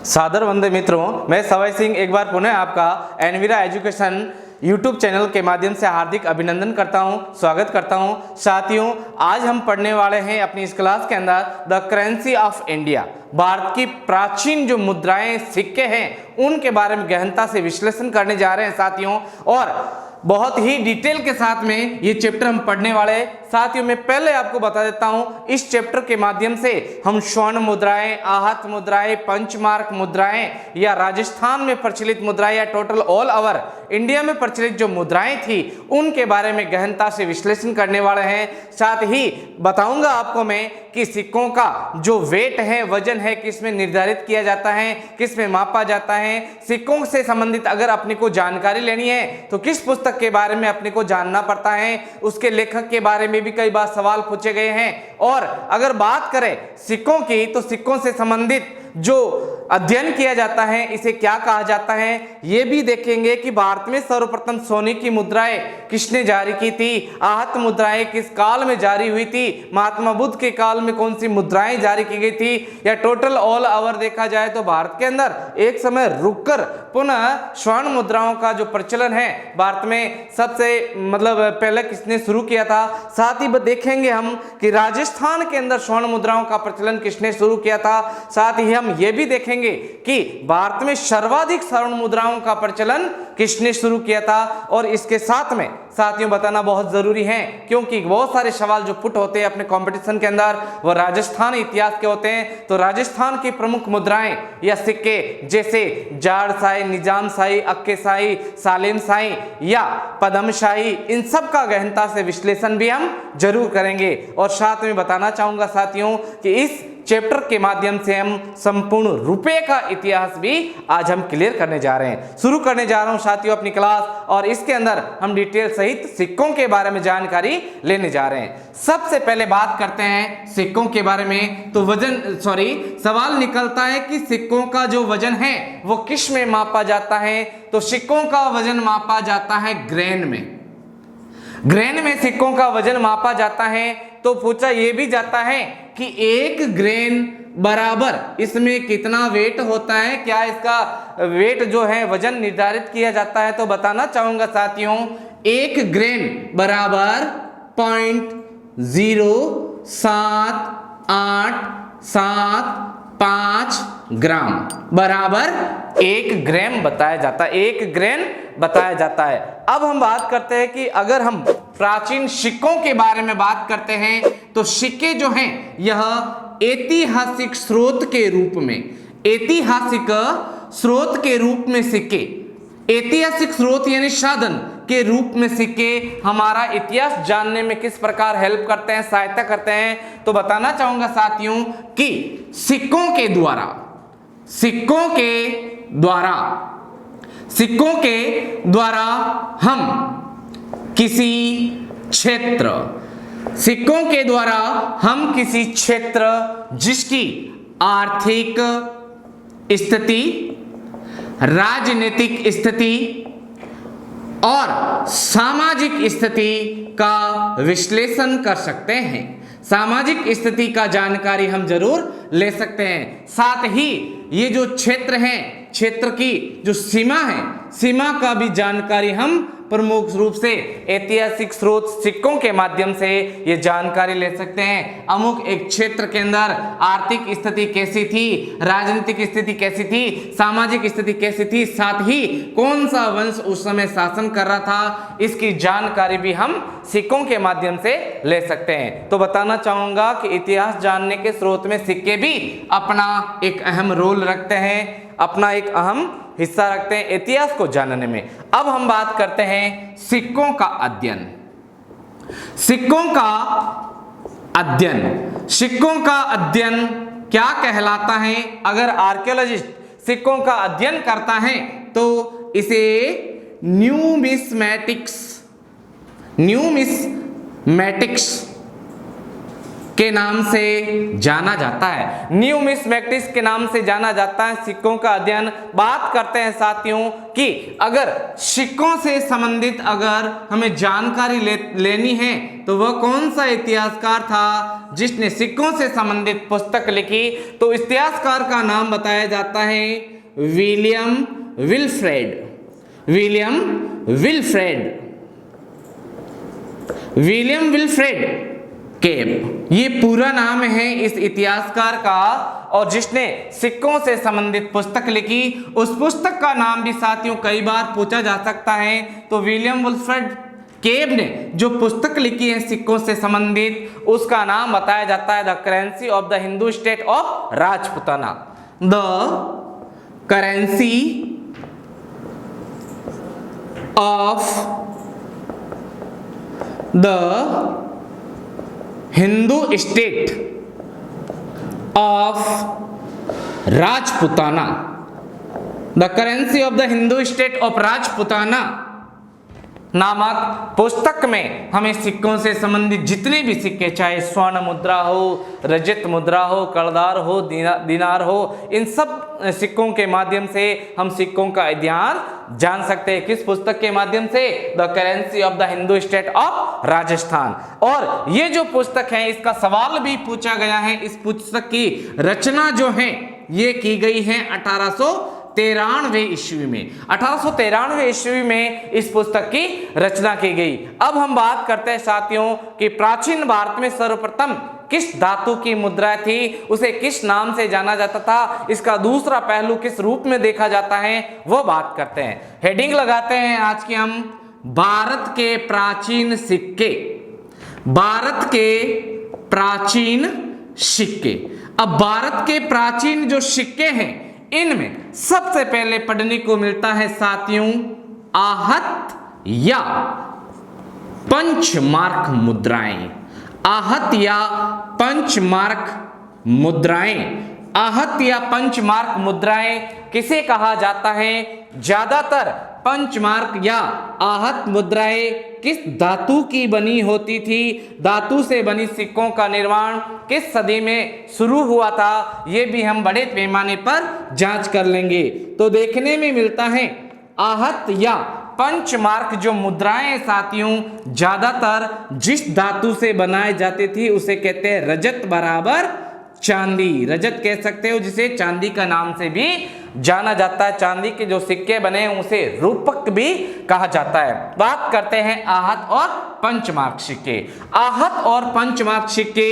सादर वंदे मित्रों, मैं सवाई सिंह एक बार पुनः आपका एनवीरा एजुकेशन यूट्यूब चैनल के माध्यम से हार्दिक अभिनंदन करता हूं, स्वागत करता हूं। साथियों, आज हम पढ़ने वाले हैं अपनी इस क्लास के अंदर the currency of India, Bharat की प्राचीन जो मुद्राएं सिक्के हैं उनके बारे में गहनता से विश्लेषण करने जा रहे हैं साथियों, और बहुत ही डिटेल के साथ में ये चैप्टर हम पढ़ने वाले हैं। साथियों, मैं पहले आपको बता देता हूं, इस चैप्टर के माध्यम से हम स्वर्ण मुद्राएं, आहत मुद्राएं, पंचमार्क मुद्राएं या राजस्थान में प्रचलित मुद्राएं या टोटल ऑल ओवर इंडिया में प्रचलित जो मुद्राएं थी उनके बारे में गहनता से विश्लेषण करने वाले हैं। साथ ही बताऊंगा आपको मैं कि सिक्कों का जो वेट है, वजन है, किस में निर्धारित किया जाता है, किस में मापा जाता है। सिक्कों से संबंधित अगर अपने को जानकारी लेनी है तो किस पुस्तक के बारे में अपने को जानना पड़ता है, उसके लेखक के बारे में भी कई बार सवाल पूछे गए हैं। और अगर बात करें सिक्कों की तो सिक्कों से संबंधित जो अध्ययन किया जाता है इसे क्या कहा जाता है, ये भी देखेंगे कि भारत में सर्वप्रथम सोने की मुद्राएं किसने जारी की थी, आहत मुद्राएं किस काल में जारी हुई थी, महात्मा बुद्ध के काल में कौन सी मुद्राएं जारी की गई थी, या टोटल ऑल ओवर देखा जाए तो भारत के अंदर एक समय रुककर पुनः स्वर्ण मुद्राओं का जो प्रचलन है भारत में सबसे पहले किसने शुरू किया था। साथ ही देखेंगे हम कि राजस्थान के अंदर स्वर्ण मुद्राओं का प्रचलन किसने शुरू किया था। साथ ही हम ये भी देखेंगे कि भारत में सर्वाधिक स्वर्ण मुद्राओं का प्रचलन किसने शुरू किया था। और इसके साथ में साथियों बताना बहुत जरूरी है, क्योंकि बहुत सारे सवाल जो पुट होते हैं अपने कंपटीशन के अंदर वो राजस्थान इतिहास के होते हैं। तो राजस्थान की प्रमुख मुद्राएं या सिक्के जैसे जाड़शाही, निजामशाही, अक्केशाही, सालेमशाही या पद्मशाही, इन सब का गहनता से विश्लेषण भी हम जरूर करेंगे। और साथ में बताना चाहूंगा साथियों कि इस चैप्टर के माध्यम से हम संपूर्ण रुपए का इतिहास भी आज हम क्लियर करने जा रहे हैं। शुरू करने जा रहा हूं साथियों अपनी क्लास, और इसके अंदर हम डिटेल सहित सिक्कों के बारे में जानकारी लेने जा रहे हैं। सबसे पहले बात करते हैं सिक्कों के बारे में। तो सवाल निकलता है कि सिक्कों का जो वजन है वो किस में मापा जाता है। तो सिक्कों का वजन मापा जाता है ग्रेन में। ग्रेन में सिक्कों का वजन मापा जाता है। तो पूछा यह भी जाता है कि एक ग्रेन बराबर इसमें कितना वेट होता है, क्या इसका वेट जो है वजन निर्धारित किया जाता है। तो बताना चाहूंगा साथियों, एक ग्रेन बराबर 0.0785 ग्राम बराबर एक ग्राम बताया जाता है, एक ग्रेन बताया जाता है। अब हम बात करते हैं कि अगर हम प्राचीन सिक्कों के बारे में बात करते हैं तो सिक्के जो हैं यह ऐतिहासिक स्रोत के रूप में, ऐतिहासिक स्रोत के रूप में सिक्के, ऐतिहासिक स्रोत यानी साधन के रूप में सिक्के हमारा इतिहास जानने में किस प्रकार हेल्प करते हैं, सहायता करते हैं। तो बताना चाहूंगा साथियों कि सिक्कों के द्वारा हम किसी क्षेत्र जिसकी आर्थिक स्थिति, राजनीतिक स्थिति और सामाजिक स्थिति का विश्लेषण कर सकते हैं। सामाजिक स्थिति का जानकारी हम जरूर ले सकते हैं। साथ ही ये जो क्षेत्र है, क्षेत्र की जो सीमा है, सीमा का भी जानकारी हम प्रमुख रूप से ऐतिहासिक स्रोत सिक्कों के माध्यम से ये जानकारी ले सकते हैं। अमुक एक क्षेत्र के अंदर आर्थिक स्थिति कैसी थी, राजनीतिक स्थिति कैसी थी, सामाजिक स्थिति कैसी थी, साथ ही कौन सा वंश उस समय शासन कर रहा था, इसकी जानकारी भी हम सिक्कों के माध्यम से ले सकते हैं। तो बताना चाहूंगा कि इतिहास जानने के स्रोत में सिक्के भी अपना एक अहम रोल रखते हैं, अपना एक अहम हिस्सा रखते हैं इतिहास को जानने में। अब हम बात करते हैं सिक्कों का अध्ययन। सिक्कों का अध्ययन क्या कहलाता है। अगर आर्कियोलॉजिस्ट सिक्कों का अध्ययन करता है तो इसे न्यूमिस्मैटिक्स के नाम से जाना जाता है। न्यूमिस्मेटिक्स के नाम से जाना जाता है सिक्कों का अध्ययन। बात करते हैं साथियों कि अगर सिक्कों से संबंधित अगर हमें जानकारी लेनी है तो वह कौन सा इतिहासकार था जिसने सिक्कों से संबंधित पुस्तक लिखी, तो इतिहासकार का नाम बताया जाता है William Wilfred. William Wilfred cab, ये पूरा नाम है इस इतिहासकार का, और जिसने सिक्कों से संबंधित पुस्तक लिखी उस पुस्तक का नाम भी साथियों कई बार पूछा जा सकता है। तो विलियम विल्फ्रेड केब ने जो पुस्तक लिखी है सिक्कों से संबंधित, उसका नाम बताया जाता है the currency of the Hindu state of Rajputana. The currency of the Hindu state of Rajputana. The currency of the Hindu state of Rajputana नामक पुस्तक में हमें सिक्कों से संबंधित जितने भी सिक्के, चाहे स्वर्ण मुद्रा हो, रजत मुद्रा हो, कर्जदार हो, दिनार हो, इन सब सिक्कों के माध्यम से हम सिक्कों का अध्ययन जान सकते हैं। किस पुस्तक के माध्यम से? The currency of the Hindu state of Rajasthan. और ये जो पुस्तक है इसका सवाल भी पूछा गया है। इस पुस्तक की रचना जो है ये की गई है 1893 ईस्वी में। 1893 ईस्वी में इस पुस्तक की रचना की गई। अब हम बात करते हैं साथियों कि प्राचीन भारत में सर्वप्रथम किस धातु की मुद्रा थी, उसे किस नाम से जाना जाता था, इसका दूसरा पहलू किस रूप में देखा जाता है, वो बात करते हैं। हेडिंग लगाते हैं आज की हम, भारत के प्राचीन सिक्के। भारत के प्राचीन सिक्के। अब भारत के प्राचीन जो सिक्के हैं इनमें सबसे पहले पढ़ने को मिलता है साथियों आहत या पंचमार्क मुद्राएं। आहत या पंचमार्क मुद्राएं। आहत या पंचमार्क मुद्राएं किसे कहा जाता है? ज्यादातर पंचमार्क या आहत मुद्राएं किस धातु की बनी होती थी? धातु से बनी सिक्कों का निर्माण किस सदी में शुरू हुआ था, ये भी हम बड़े पैमाने पर जांच कर लेंगे। तो देखने में मिलता है आहत या पंचमार्क जो मुद्राएं साथियों ज्यादातर जिस धातु से बनाई जाती थी उसे कहते हैं रजत बराबर चांदी। रजत कह सकते हो जिसे चांदी का नाम से भी जाना जाता है। चांदी के जो सिक्के बने उसे रूपक भी कहा जाता है। बात करते हैं आहत और पंचमार्क सिक्के। आहत और पंचमार्क सिक्के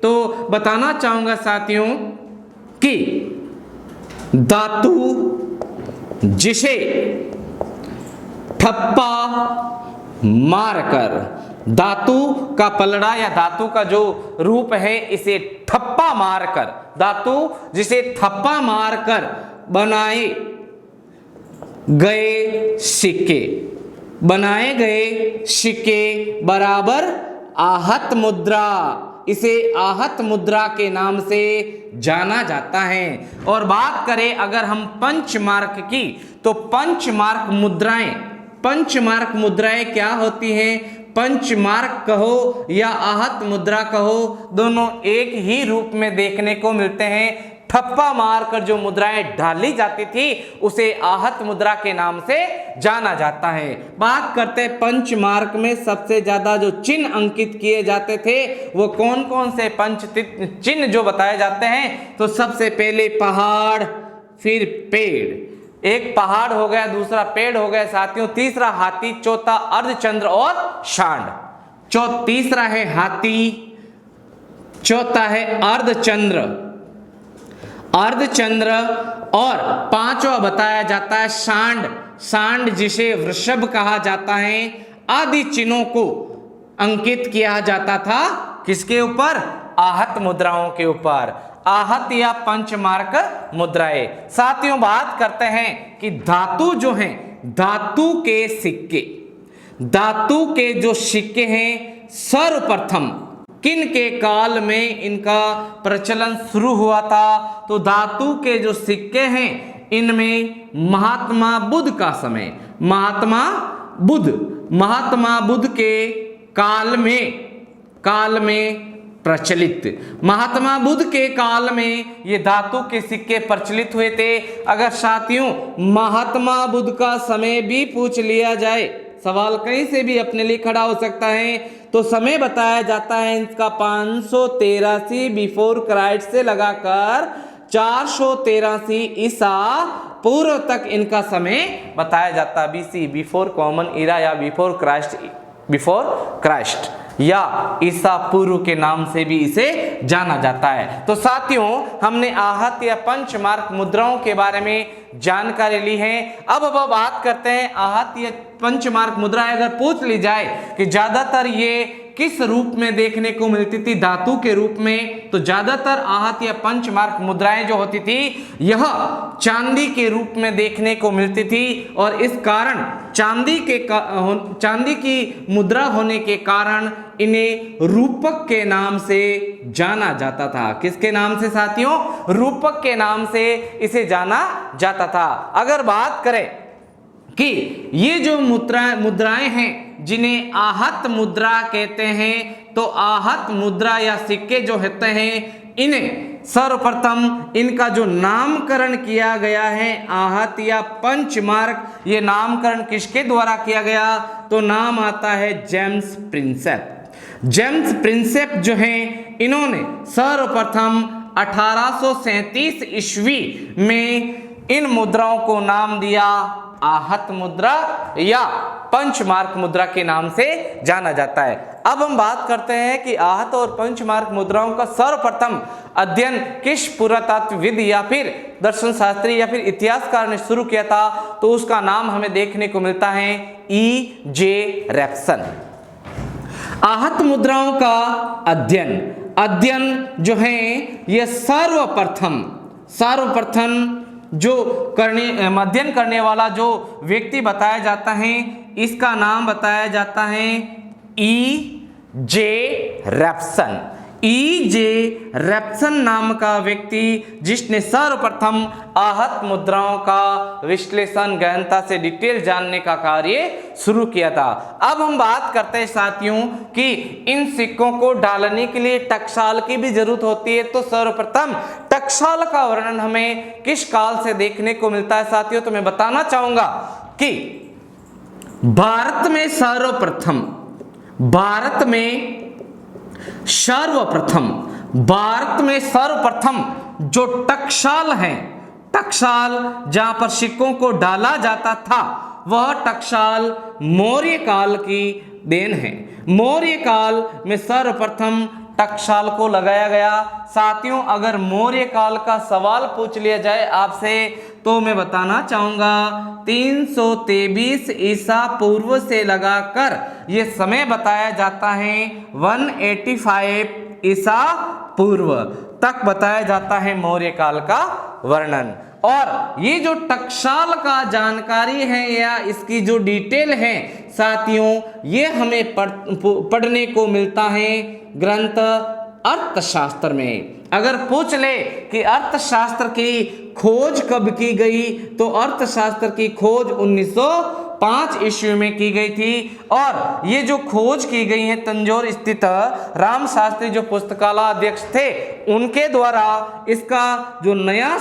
तो बताना चाहूंगा साथियों कि धातु जिसे ठप्पा मारकर, धातु का पलड़ा या धातु का जो रूप है इसे ठप्पा मारकर, धातु जिसे ठप्पा मारकर बनाए गए सिक्के, बनाए गए सिक्के बराबर आहत मुद्रा, इसे आहत मुद्रा के नाम से जाना जाता है। और बात करें अगर हम पंचमार्क की, तो पंचमार्क मुद्राएं, पंचमार्क मुद्राएं क्या होती हैं? पंचमार्क कहो या आहत मुद्रा कहो, दोनों एक ही रूप में देखने को मिलते हैं। ठप्पा मारकर जो मुद्राएं ढाली जाती थी उसे आहत मुद्रा के नाम से जाना जाता है। बात करते हैं पंचमार्क में सबसे ज्यादा जो चिन्ह अंकित किए जाते थे वो कौन कौन से पंच चिन्ह जो बताए जाते हैं? तो सबसे पहले पहाड़, फिर पेड़, एक पहाड़ हो गया, दूसरा पेड़ हो गया साथियों, तीसरा हाथी, चौथा अर्धचंद्र और सांड। तीसरा है हाथी, चौथा है अर्धचंद्र, अर्धचंद्र, और पांचवा बताया जाता है सांड। सांड जिसे वृषभ कहा जाता है। आदि चिन्हों को अंकित किया जाता था किसके ऊपर? आहत मुद्राओं के ऊपर। आहत या पंचमार्क मुद्राएं। साथियों बात करते हैं कि धातु जो हैं, धातु के सिक्के, धातु के जो सिक्के हैं सर्वप्रथम किन के काल में इनका प्रचलन शुरू हुआ था? तो धातु के जो सिक्के हैं इनमें महात्मा बुद्ध का समय, महात्मा बुद्ध के काल में प्रचलित। महात्मा बुद्ध के काल में ये धातु के सिक्के प्रचलित हुए थे। अगर साथियों महात्मा बुद्ध का समय भी पूछ लिया जाए, सवाल कहीं से भी अपने लिए खड़ा हो सकता है, तो समय बताया जाता है इनका 583 बिफोर क्राइस्ट से लगाकर 483 ईसा पूर्व तक इनका समय बताया जाता है। बीसी बिफोर कॉमन इरा या बिफोर क्राइस्ट या ईसा पूर्व के नाम से भी इसे जाना जाता है। तो साथियों हमने आहत या पंचमार्क मुद्राओं के बारे में जानकारी ली है। अब बात करते हैं आहत या पंचमार्क मुद्राएं अगर पूछ ली जाए कि ज्यादातर ये किस रूप में देखने को मिलती थी, धातु के रूप में, तो ज्यादातर आहत या पंचमार्क मुद्राएं जो होती थी यह चांदी के रूप में देखने को मिलती थी और इस कारण चांदी की मुद्रा होने के कारण इन्हें रूपक के नाम से जाना जाता था। किसके नाम से साथियों? रूपक के नाम से इसे जाना जाता था। अगर बात करें कि ये जो मुद्राएं हैं जिन्हें आहत मुद्रा कहते हैं, तो आहत मुद्रा या सिक्के जो होते हैं इन्हें सर्वप्रथम इनका जो नामकरण किया गया है आहत या पंचमार्क, ये नामकरण किसके द्वारा किया गया? तो नाम आता है जेम्स प्रिंसेप। जेम्स प्रिंसेप जो हैं इन्होंने सर्वप्रथम 1837 ईस्वी में इन मुद्राओं को नाम दिया आहत मुद्रा या पंचमार्क मुद्रा के नाम से जाना जाता है। अब हम बात करते हैं कि आहत और पंचमार्क मुद्राओं का सर्वप्रथम अध्ययन किस पुरातत्वविद या फिर दर्शन शास्त्री या फिर इतिहासकार ने शुरू किया था, तो उसका नाम हमें देखने को मिलता है E.J. रेप्सन। आहत मुद्राओं का अध्ययन जो है यह सर्वप्रथम जो अध्ययन करने वाला जो व्यक्ति बताया जाता है इसका नाम बताया जाता है E.J. रेप्सन। E.J. रेप्सन नाम का व्यक्ति जिसने सर्वप्रथम आहत मुद्राओं का विश्लेषण गहनता से डिटेल जानने का कार्य शुरू किया था। अब हम बात करते हैं साथियों कि इन सिक्कों को डालने के लिए टकसाल की भी जरूरत होती है, तो सर्वप्रथम टकसाल का वर्णन हमें किस काल से देखने को मिलता है साथियों? तो मैं बताना चाहूंगा कि भारत में सर्वप्रथम जो टकसाल है, टकसाल जहां पर सिक्कों को डाला जाता था वह टकसाल मौर्य काल की देन है। मौर्य काल में सर्वप्रथम टकसाल को लगाया गया। साथियों अगर मौर्य काल का सवाल पूछ लिया जाए आपसे तो मैं बताना चाहूंगा 323 ईसा पूर्व से लगाकर यह समय बताया जाता है 185 ईसा पूर्व तक बताया जाता है मौर्य काल का वर्णन। और ये जो टकसाल का जानकारी है या इसकी जो डिटेल है साथियों ये हमें पढ़ने को मिलता है ग्रंथ अर्थशास्त्र में। अगर पूछ ले कि अर्थशास्त्र की खोज कब की गई, तो अर्थशास्त्र की खोज 1905 ईस्वी में की गई थी। और ये जो खोज की गई है तंजौर स्थित राम शास्त्री जो पुस्तकालय अध्यक्ष थे उनके द्वारा इसका जो नया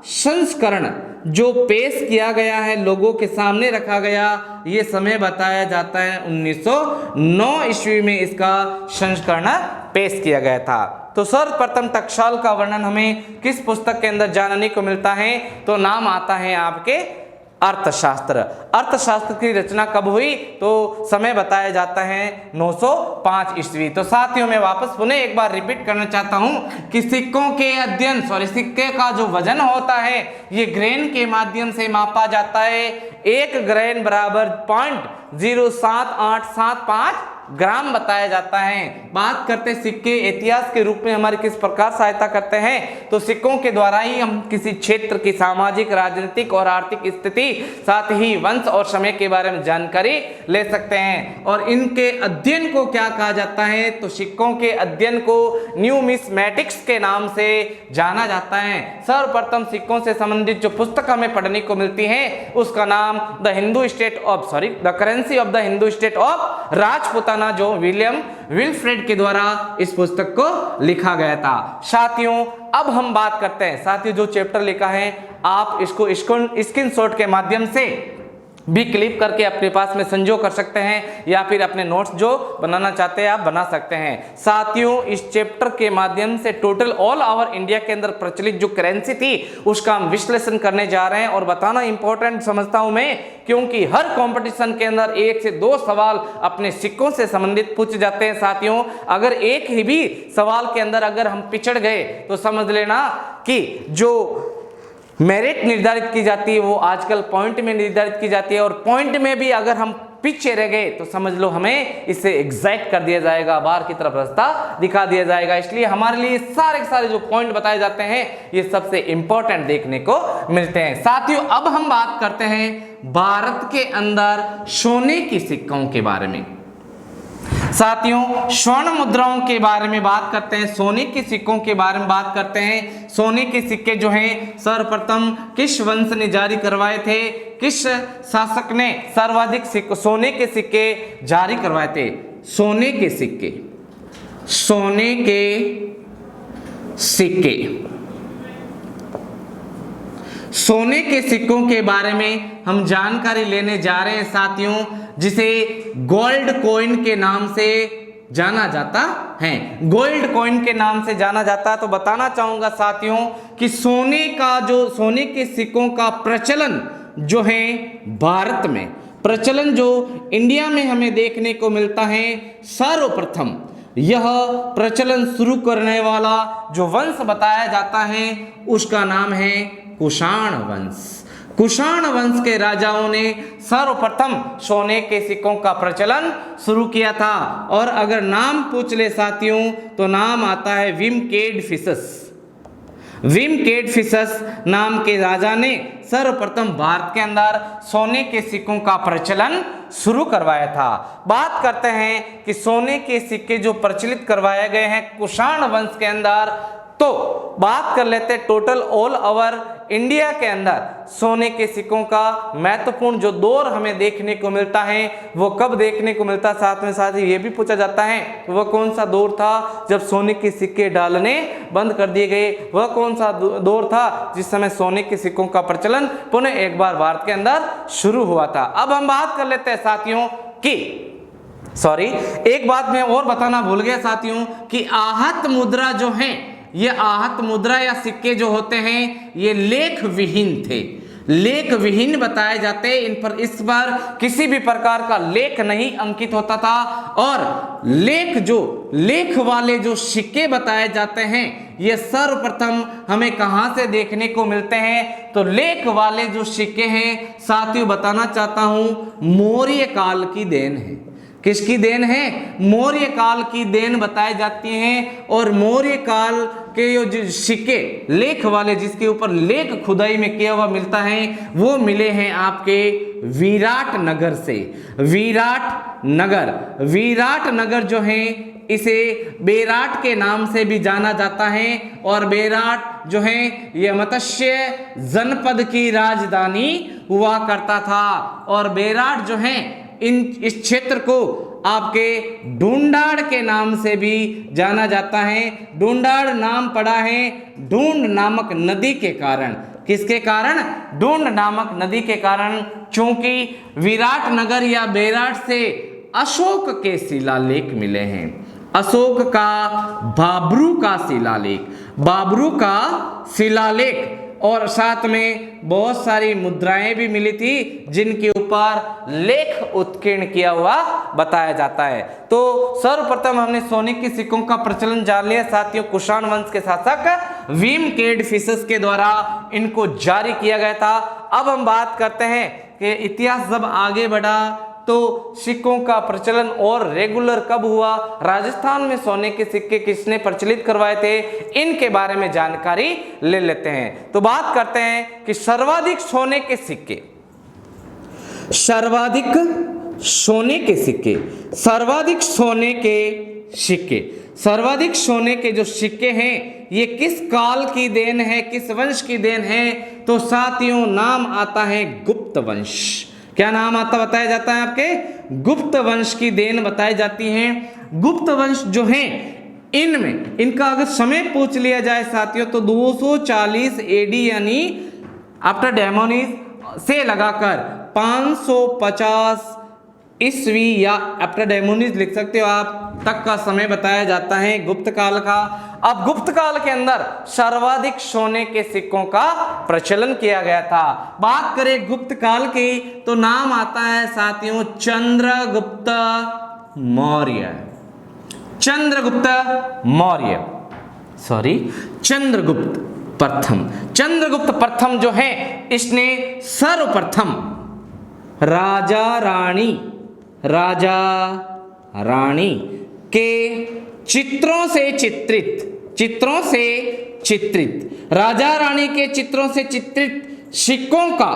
संस्करण जो पेश किया गया है, लोगों के सामने रखा गया, ये समय बताया जाता है 1909 ईस्वी में इसका संस्करण पेश किया गया था। तो सर्वप्रथम टकसाल का वर्णन हमें किस पुस्तक के अंदर जानने को मिलता है? तो नाम आता है आपके अर्थशास्त्र। अर्थशास्त्र की रचना कब हुई? तो समय बताया जाता है 905 ईस्वी। तो साथियों मैं वापस पुनः एक बार रिपीट करना चाहता हूं कि सिक्के का जो वजन होता है ये ग्रेन के माध्यम से मापा जाता है। एक ग्रेन बराबर 0.07875 ग्राम बताया जाता है। बात करते सिक्के इतिहास के रूप में हमारी किस प्रकार सहायता करते हैं, तो सिक्कों के द्वारा ही हम किसी क्षेत्र की सामाजिक, राजनीतिक और आर्थिक स्थिति, साथ ही वंश और समय के बारे में जानकारी ले सकते हैं। और इनके अध्ययन को क्या कहा जाता है? तो सिक्कों के अध्ययन को न्यूमिस्मेटिक्स के नाम से जाना जाता है। सर्वप्रथम सिक्कों से संबंधित जो पुस्तक हमें पढ़ने को मिलती है उसका नाम the currency of the Hindu state of Rajputana बताना जो विलियम विल्फ्रेड के द्वारा इस पुस्तक को लिखा गया था। साथियों अब हम बात करते हैं, साथियों जो चैप्टर लिखा है आप इसको स्क्रीनशॉट के माध्यम से भी क्लिप करके अपने पास में संजो कर सकते हैं या फिर अपने नोट्स जो बनाना चाहते हैं आप बना सकते हैं। साथियों इस चैप्टर के माध्यम से टोटल ऑल ओवर इंडिया के अंदर प्रचलित जो करेंसी थी उसका हम विश्लेषण करने जा रहे हैं और बताना इंपॉर्टेंट समझता हूं मैं, क्योंकि हर कंपटीशन के अंदर 1 से 2 सवाल अपने सिक्कों से संबंधित पूछे जाते हैं। साथियों अगर एक ही भी सवाल के अंदर अगर हम पिछड़ गए तो समझ लेना कि जो मेरिट निर्धारित की जाती है वो आजकल पॉइंट में निर्धारित की जाती है, और पॉइंट में भी अगर हम पीछे रह गए तो समझ लो हमें इससे एग्जैक्ट कर दिया जाएगा, बाहर की तरफ रास्ता दिखा दिया जाएगा। इसलिए हमारे लिए सारे सारे जो पॉइंट बताए जाते हैं ये सबसे इंपॉर्टेंट देखने को मिलते हैं। साथियों अब हम बात करते हैं भारत के अंदर सोने की सिक्कों के बारे में। साथियों स्वर्ण मुद्राओं के बारे में बात करते हैं, सोने के सिक्कों के बारे में बात करते हैं। सोने के सिक्के जो हैं सर्वप्रथम किस वंश ने जारी करवाए थे, किस शासक ने सर्वाधिक सोने के सिक्के जारी करवाए थे? सोने के सिक्के, सोने के सिक्के, सोने के सिक्कों के बारे में हम जानकारी लेने जा रहे हैं साथियों, जिसे गोल्ड कॉइन के नाम से जाना जाता है। गोल्ड कॉइन के नाम से जाना जाता है। तो बताना चाहूंगा साथियों कि सोने के सिक्कों का प्रचलन जो है भारत में, प्रचलन जो इंडिया में हमें देखने को मिलता है, सर्वप्रथम यह प्रचलन शुरू करने वाला जो वंश बताया जाता है उसका नाम है कुषाण वंश। कुषाण वंश के राजाओं ने सर्वप्रथम सोने के सिक्कों का प्रचलन शुरू किया था। और अगर नाम पूछ ले साथियों तो नाम आता है विमकेडफिसस। विमकेडफिसस नाम के राजा ने सर्वप्रथम भारत के अंदर सोने के सिक्कों का प्रचलन शुरू करवाया था। बात करते हैं कि सोने के सिक्के जो प्रचलित करवाए गए हैं कुषाण वंश के अंदर, तो बात कर लेते हैं टोटल ऑल ओवर इंडिया के अंदर सोने के सिक्कों का महत्वपूर्ण जो दौर हमें देखने को मिलता है वो कब देखने को मिलता है। साथ में साथ ये भी पूछा जाता है वह कौन सा दौर था जब सोने के सिक्के डालने बंद कर दिए गए, वह कौन सा दौर था जिस समय सोने के सिक्कों का प्रचलन पुनः एक बार भारत के अंदर शुरू हुआ था। अब हम बात कर लेते हैं साथियों कि एक बात मैं और बताना भूल गया साथियों कि आहत मुद्रा जो है, ये आहत मुद्रा या सिक्के जो होते हैं ये लेख विहीन थे, लेख विहीन बताए जाते। इन पर इस बार किसी भी प्रकार का लेख नहीं अंकित होता था। और लेख वाले जो सिक्के बताए जाते हैं ये सर्वप्रथम हमें कहां से देखने को मिलते हैं? तो लेख वाले जो सिक्के हैं साथियों बताना चाहता हूं मौर्य काल की देन है। किसकी देन है? मौर्य काल की देन बताई जाती हैं। और मौर्य काल के जो सिक्के लेख वाले जिसके ऊपर लेख खुदाई में किया हुआ मिलता है वो मिले हैं आपके विराट नगर से। विराट नगर जो है इसे बेराट के नाम से भी जाना जाता है। और बेराट जो है यह मत्स्य जनपद की राजधानी हुआ करता था। और बेराट जो है इस क्षेत्र को आपके ढूंढाड़ के नाम से भी जाना जाता है। ढूंढाड़ नाम पड़ा है ढूंढ नामक नदी के कारण। किसके कारण? ढूंढ नामक नदी के कारण। क्योंकि विराट नगर या बेराट से अशोक के शिलालेख मिले हैं। अशोक का बाबरू का शिलालेख और साथ में बहुत सारी मुद्राएं भी मिली थी जिनके ऊपर लेख उत्कीर्ण किया हुआ बताया जाता है। तो सर्वप्रथम हमने सोने के सिक्कों का प्रचलन जान लिया साथियों। कुषाण वंश के शासक विमकेडफिसस के द्वारा इनको जारी किया गया था। अब हम बात करते हैं कि इतिहास जब आगे बढ़ा तो सिक्कों का प्रचलन और रेगुलर कब हुआ, राजस्थान में सोने के सिक्के किसने प्रचलित करवाए थे, इनके बारे में जानकारी ले लेते हैं। तो बात करते हैं कि सर्वाधिक सोने के सिक्के, सर्वाधिक सोने के जो सिक्के हैं ये किस काल की देन है, किस वंश की देन है? तो साथियों नाम आता है गुप्त वंश। क्या नाम आता बताया जाता है आपके? गुप्त वंश की देन बताई जाती है। गुप्त वंश जो है इनमें इनका अगर समय पूछ लिया जाए साथियों तो 240 एडी यानी आफ्टर डेमोनिज से लगाकर 550 ईस्वी या आफ्टर डेमोनिज लिख सकते हो आप तक का समय बताया जाता है गुप्त काल का। अब गुप्त काल के अंदर सर्वाधिक सोने के सिक्कों का प्रचलन किया गया था। बात करें गुप्त काल की तो नाम आता है साथियों चंद्रगुप्त मौर्य। चंद्रगुप्त मौर्य चंद्रगुप्त प्रथम। चंद्रगुप्त प्रथम जो है इसने सर्वप्रथम राजा रानी के चित्रों से चित्रित राजा रानी के चित्रों से चित्रित सिक्कों का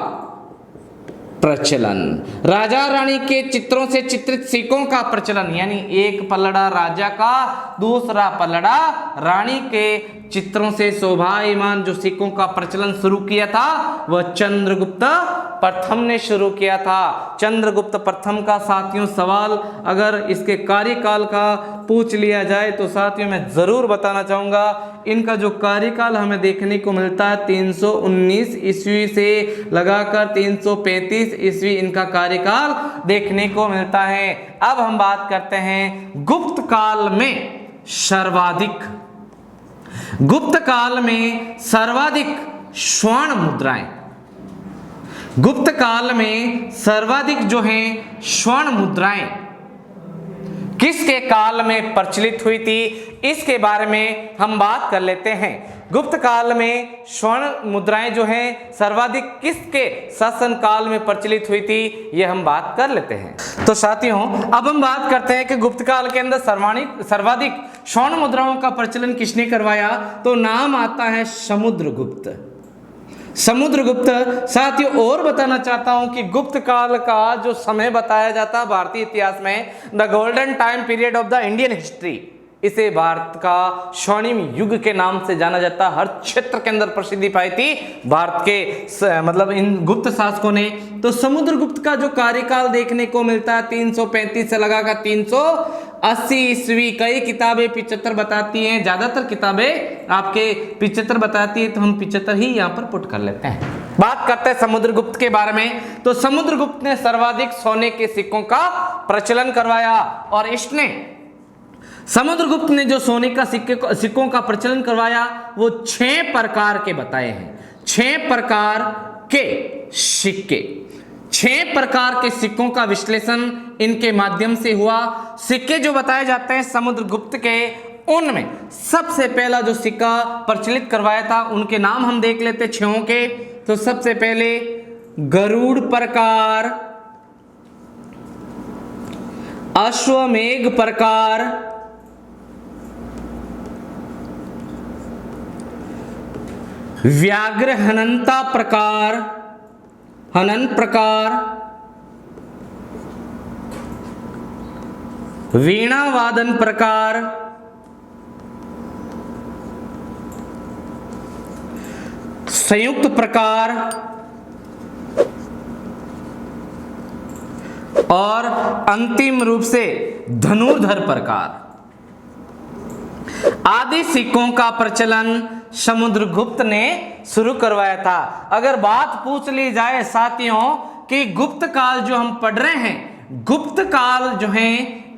प्रचलन। राजा रानी के चित्रों से चित्रित सिक्कों का प्रचलन यानी एक पलड़ा राजा का, दूसरा पलड़ा रानी के चित्रों से शोभायमान जो सिक्कों का प्रचलन शुरू किया था वह चंद्रगुप्त प्रथम ने शुरू किया था। चंद्रगुप्त प्रथम का साथियों सवाल अगर इसके कार्यकाल का पूछ लिया जाए तो साथियों मैं जरूर बताना चाहूंगा इनका जो कार्यकाल हमें देखने को मिलता है 319 ईस्वी से लगाकर 335 ईस्वी इनका कार्यकाल देखने को मिलता है। अब हम बात करते हैं गुप्त काल में सर्वाधिक स्वर्ण मुद्राएं। गुप्त काल में सर्वाधिक जो हैं स्वर्ण मुद्राएं किसके काल में प्रचलित हुई थी इसके बारे में हम बात कर लेते हैं। गुप्त काल में स्वर्ण मुद्राएं जो हैं सर्वाधिक किसके शासन काल में प्रचलित हुई थी यह हम बात कर लेते हैं। तो साथियों अब हम बात करते हैं कि गुप्त काल के अंदर सर्वाधिक स्वर्ण मुद्राओं का प्रचलन किसने करवाया तो नाम आता है समुद्रगुप्त। साथियों और बताना चाहता हूं कि गुप्त काल का जो समय बताया जाता है भारतीय इतिहास में the golden time period of the Indian history, इसे भारत का स्वर्णिम युग के नाम से जाना जाता है। हर क्षेत्र के अंदर प्रसिद्धि पाई थी भारत के मतलब इन गुप्त शासकों ने। तो समुद्रगुप्त का जो कार्यकाल देखने को मिलता है 335 से लगाकर 380 ईस्वी। कई किताबें 75 बताती हैं, ज्यादातर किताबें आपके 75 बताती है तो हम 75 ही यहाँ पर पुट कर लेते हैं। बात करते हैं समुद्रगुप्त के बारे में तो समुद्रगुप्त ने सर्वाधिक सोने के सिक्कों का प्रचलन करवाया और इसने समुद्रगुप्त ने जो सोने का सिक्कों का प्रचलन करवाया वो 6 प्रकार के बताए हैं। 6 प्रकार के सिक्के, 6 प्रकार के सिक्कों का विश्लेषण इनके माध्यम से हुआ। सिक्के जो बताए जाते हैं समुद्रगुप्त के उनमें सबसे पहला जो सिक्का प्रचलित करवाया था उनके नाम हम देख लेते 6 के। तो सबसे पहले गरुड़ प्रकार, अश्वमेघ प्रकार, व्याघ्र हनंता प्रकार, हनन प्रकार, वीणा वादन प्रकार, संयुक्त प्रकार और अंतिम रूप से धनुर्धर प्रकार आदि सिक्कों का प्रचलन समुद्रगुप्त ने शुरू करवाया था। अगर बात पूछ ली जाए साथियों कि गुप्त काल जो हम पढ़ रहे हैं, गुप्त काल जो है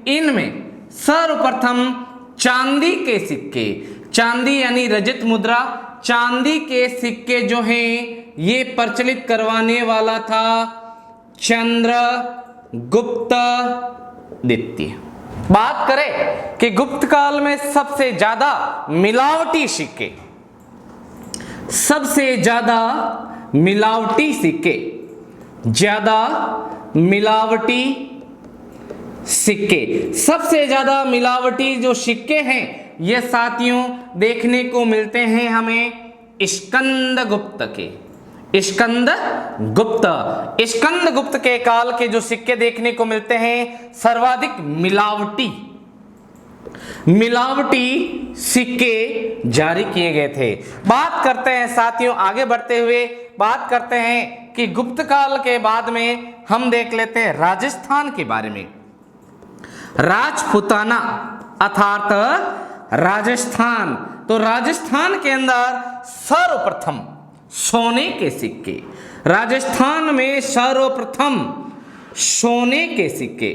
इनमें सर्वप्रथम चांदी के सिक्के, चांदी यानी रजत मुद्रा, चांदी के सिक्के जो हैं ये प्रचलित करवाने वाला था चंद्रगुप्त द्वितीय। बात करें कि गुप्त काल में सबसे ज्यादा मिलावटी सिक्के, सबसे ज्यादा मिलावटी सिक्के, ज्यादा मिलावटी सिक्के, सबसे ज्यादा मिलावटी जो सिक्के हैं ये साथियों देखने को मिलते हैं हमें स्कंदगुप्त के। स्कंदगुप्त के काल के जो सिक्के देखने को मिलते हैं सर्वाधिक मिलावटी मिलावटी सिक्के जारी किए गए थे। बात करते हैं साथियों, आगे बढ़ते हुए बात करते हैं कि गुप्त काल के बाद में हम देख लेते हैं राजस्थान के बारे में। राजपूताना अर्थात राजस्थान, तो राजस्थान के अंदर सर्वप्रथम सोने के सिक्के, राजस्थान में सर्वप्रथम सोने के सिक्के,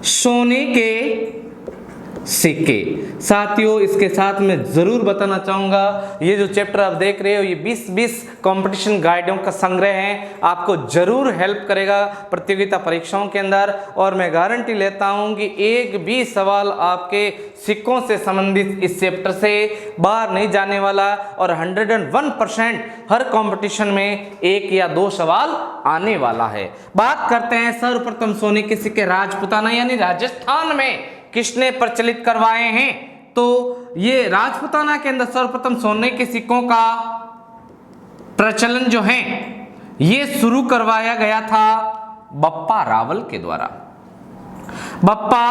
सोने के सिक्के। साथियों इसके साथ मैं जरूर बताना चाहूंगा, ये जो चैप्टर आप देख रहे हो ये 20 कंपटीशन गाइडों का संग्रह है, आपको जरूर हेल्प करेगा प्रतियोगिता परीक्षाओं के अंदर। और मैं गारंटी लेता हूं कि एक भी सवाल आपके सिक्कों से संबंधित इस चैप्टर से बाहर नहीं जाने वाला, और 101% हर कंपटीशन में 1 या 2 सवाल आने वाला है। बात करते हैं सर्वप्रथम सोने के सिक्के राजपूताना यानी राजस्थान में किसने प्रचलित करवाए हैं, तो ये राजपूताना के अंदर सर्वप्रथम सोने के सिक्कों का प्रचलन जो है ये शुरू करवाया गया था बप्पा रावल के द्वारा। बप्पा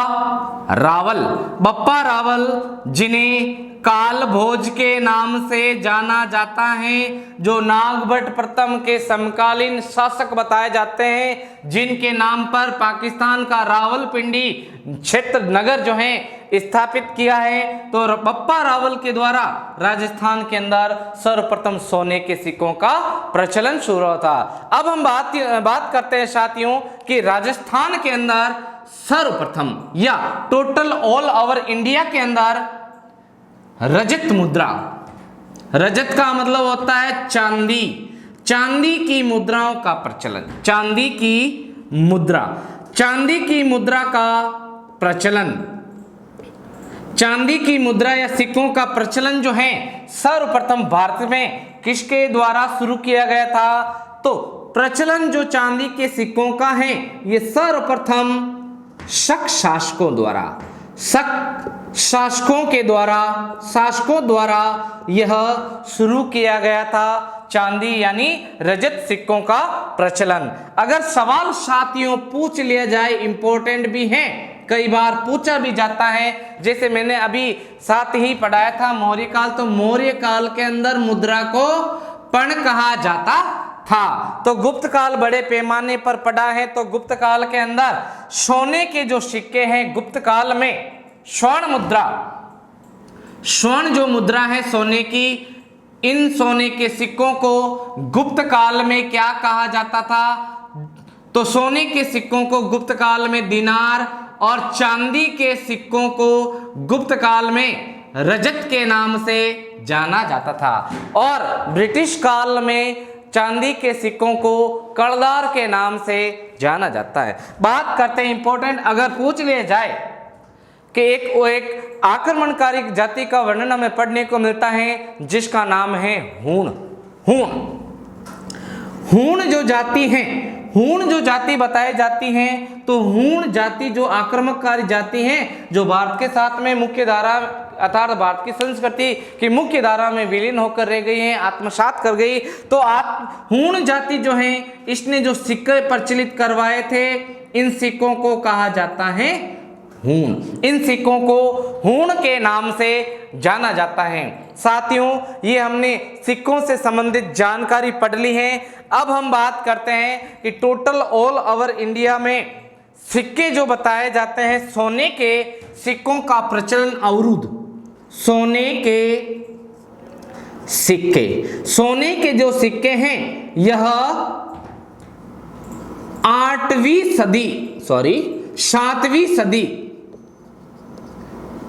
रावल जिन्हें काल भोज के नाम से जाना जाता है, जो नागभट्ट प्रथम के समकालीन शासक बताए जाते हैं, जिनके नाम पर पाकिस्तान का रावलपिंडी क्षेत्र नगर जो है स्थापित किया है। तो बप्पा रावल के द्वारा राजस्थान के अंदर सर्वप्रथम सोने के सिक्कों का प्रचलन शुरू हुआ था। अब हम बात करते हैं साथियों कि राजस्थान के अंदर सर्वप्रथम या टोटल ऑल ओवर इंडिया के अंदर रजत मुद्रा, रजत का मतलब होता है चांदी, चांदी की मुद्राओं का प्रचलन, चांदी की मुद्रा, चांदी की मुद्रा का प्रचलन, चांदी की मुद्रा या सिक्कों का प्रचलन जो है सर्वप्रथम भारत में किसके द्वारा शुरू किया गया था, तो प्रचलन जो चांदी के सिक्कों का है ये सर्वप्रथम शक शासकों द्वारा, शक शासकों द्वारा यह शुरू किया गया था, चांदी यानी रजत सिक्कों का प्रचलन। अगर सवाल साथियों पूछ लिया जाए, इंपॉर्टेंट भी है, कई बार पूछा भी जाता है, जैसे मैंने अभी साथ ही पढ़ाया था मौर्य काल, तो मौर्य काल के अंदर मुद्रा को पण कहा जाता था। तो गुप्त काल बड़े पैमाने पर पड़ा है, तो गुप्त काल के अंदर सोने के जो सिक्के हैं, गुप्त काल में स्वर्ण मुद्रा, स्वर्ण जो मुद्रा है सोने की, इन सोने के सिक्कों को गुप्त काल में क्या कहा जाता था, तो सोने के सिक्कों को गुप्त काल में दिनार और चांदी के सिक्कों को गुप्त काल में रजत के नाम से जाना जाता था। और ब्रिटिश काल में चांदी के सिक्कों को करदार के नाम से जाना जाता है। बात करते हैं इंपॉर्टेंट, अगर पूछ लिया जाए कि एक आक्रमणकारी जाति का वर्णन हमें पढ़ने को मिलता है जिसका नाम है हूण। हूण जो जाति है, हूण जो जाति बताई जाती हैं, तो हूण जाति जो आक्रमणकारी जाति है, जो भारत के साथ में मुख्य धारा अर्थात भारत की संस्कृति की मुख्य धारा में विलीन होकर रह गई है, आत्मसात कर गई। तो हूण जाति जो है इसने जो सिक्के प्रचलित करवाए थे, इन सिक्कों को कहा जाता है हूण। इन सिक्कों को हूण के नाम से जाना जाता है। साथियों ये हमने सिक्कों से संबंधित जानकारी पढ़ ली है। अब हम बात करते हैं कि टोटल ऑल ओवर इंडिया में सिक्के जो बताए जाते हैं, सोने के सिक्कों का प्रचलन अवरुद्ध, सोने के सिक्के, सोने के जो सिक्के हैं यह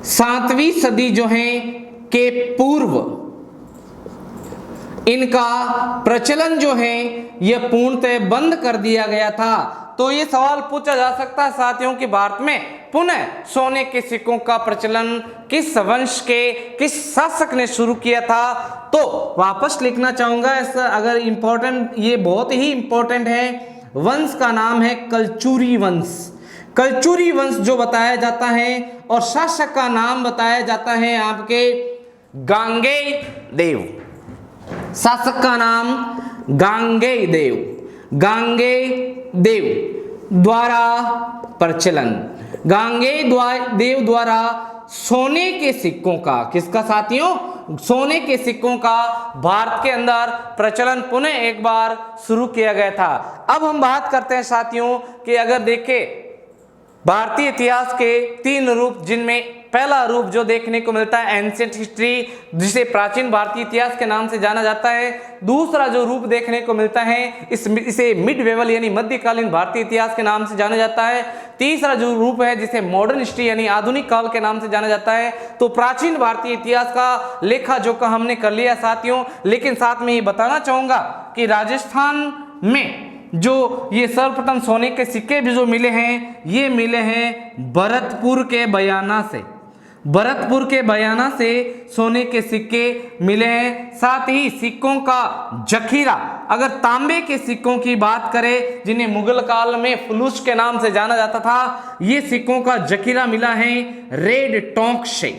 7वीं सदी जो है के पूर्व इनका प्रचलन जो है यह पूर्णतः बंद कर दिया गया था। तो ये सवाल पूछा जा सकता है साथियों कि भारत में पुनः सोने के सिक्कों का प्रचलन किस वंश के किस शासक ने शुरू किया था, तो वापस लिखना चाहूंगा ऐसा, अगर इंपॉर्टेंट, ये बहुत ही इंपॉर्टेंट है। वंश का नाम है कलचुरी वंश, कलचुरी वंश जो बताया जाता है, और शासक का नाम बताया जाता है आपके गांगेय देव, शासक का नाम गांगेय देव, गांगेय देव द्वारा प्रचलन, गांगेय देव द्वारा सोने के सिक्कों का, किसका साथियों, सोने के सिक्कों का भारत के अंदर प्रचलन पुनः एक बार शुरू किया गया था। अब हम बात करते हैं साथियों कि अगर देखें भारतीय इतिहास के 3 रूप, जिनमें पहला रूप जो देखने को मिलता है एंशिएंट हिस्ट्री, जिसे प्राचीन भारतीय इतिहास के नाम से जाना जाता है। दूसरा जो रूप देखने को मिलता है इसे मिडवेवल यानी मध्यकालीन भारतीय इतिहास के नाम से जाना जाता है। तीसरा जो रूप है जिसे मॉडर्न हिस्ट्री यानी आधुनिक काल के नाम से जाना जाता है। तो प्राचीन भारतीय इतिहास का लेखा जोखा हमने कर लिया साथियों, लेकिन साथ में ये बताना चाहूंगा कि राजस्थान में जो ये सर्वप्रथम सोने के सिक्के भी जो मिले हैं, ये मिले हैं भरतपुर के बयाना से। भरतपुर के बयाना से सोने के सिक्के मिले हैं। साथ ही सिक्कों का जखीरा, अगर तांबे के सिक्कों की बात करें जिन्हें मुगल काल में फुलूस के नाम से जाना जाता था, ये सिक्कों का जखीरा मिला है रेड टोंक से।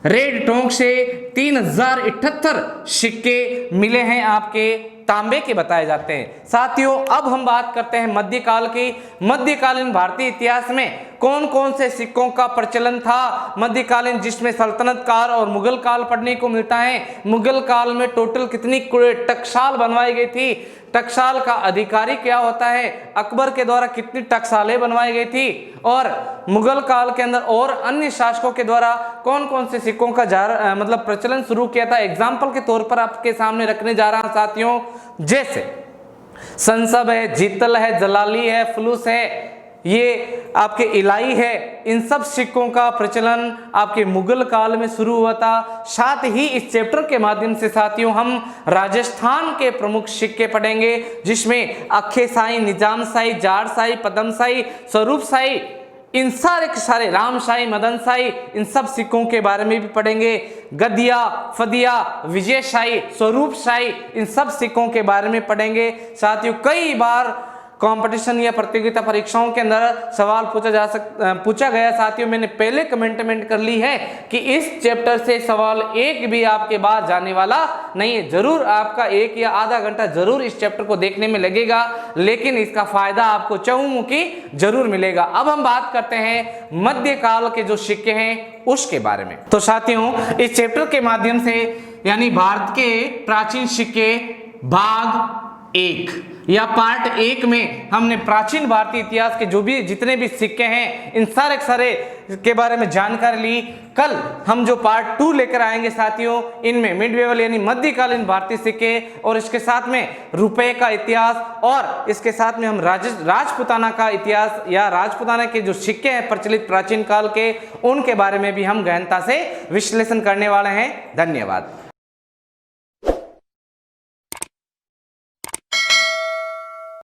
रेड टोंक से 3078 सिक्के मिले हैं आपके तांबे के बताए जाते हैं। साथियों अब हम बात करते हैं मध्यकाल की। मध्यकालीन भारतीय इतिहास में कौन कौन से सिक्कों का प्रचलन था मध्यकालीन, जिसमें सल्तनत काल और मुगल काल पढ़ने को मिलता है। मुगल काल में टोटल कितनी टकसाल बनवाई गई थी, टकसाल का अधिकारी क्या होता है, अकबर के द्वारा कितनी टकसालें बनवाई गई थी, और मुगल काल के अंदर और अन्य शासकों के द्वारा कौन कौन से सिक्कों का मतलब प्रचलन शुरू किया था। एग्जाम्पल के तौर पर आपके सामने रखने जा रहा हूं साथियों, जैसे संसब है, जीतल है, जलाली है, फुलूस है, ये आपके इलाई है। इन सब सिक्कों का प्रचलन आपके मुगल काल में शुरू हुआ था। साथ ही इस चैप्टर के माध्यम से साथियों हम राजस्थान के प्रमुख सिक्के पढ़ेंगे, जिसमें अक्खे शाही, निजाम शाही, जाट शाही, पदम शाही, स्वरूप शाही, इन सारे राम शाही, मदन शाही, इन सब सिक्कों के बारे में भी पढ़ेंगे। गदिया, फदिया, विजय शाही, स्वरूप शाही, इन सब सिक्कों के बारे में पढ़ेंगे। साथियों कई बार कंपटीशन या प्रतियोगिता परीक्षाओं के अंदर सवाल पूछा गया साथियों, मैंने पहले कमेंटमेंट कर ली है कि इस चैप्टर से सवाल एक भी आपके बाहर जाने वाला नहीं है। जरूर आपका 1 या आधा घंटा जरूर इस चैप्टर को देखने में लगेगा, लेकिन इसका फायदा आपको चहुमुखी जरूर मिलेगा। अब हम बात करते हैं मध्यकाल के जो सिक्के हैं उसके बारे में। तो साथियों इस चैप्टर के माध्यम से यानी भारत के प्राचीन सिक्के भाग 1 या पार्ट 1 में हमने प्राचीन भारतीय इतिहास के जितने भी सिक्के हैं इन सारे के बारे में जानकारी ली। कल हम जो पार्ट 2 लेकर आएंगे साथियों, इनमें मिडवेवल यानी मध्यकालीन भारतीय सिक्के और इसके साथ में रुपए का इतिहास, और इसके साथ में हम राजपुताना का इतिहास या राजपुताना के जो सिक्के हैं प्रचलित प्राचीन काल के, उनके बारे में भी हम गहनता से विश्लेषण करने वाले हैं। धन्यवाद।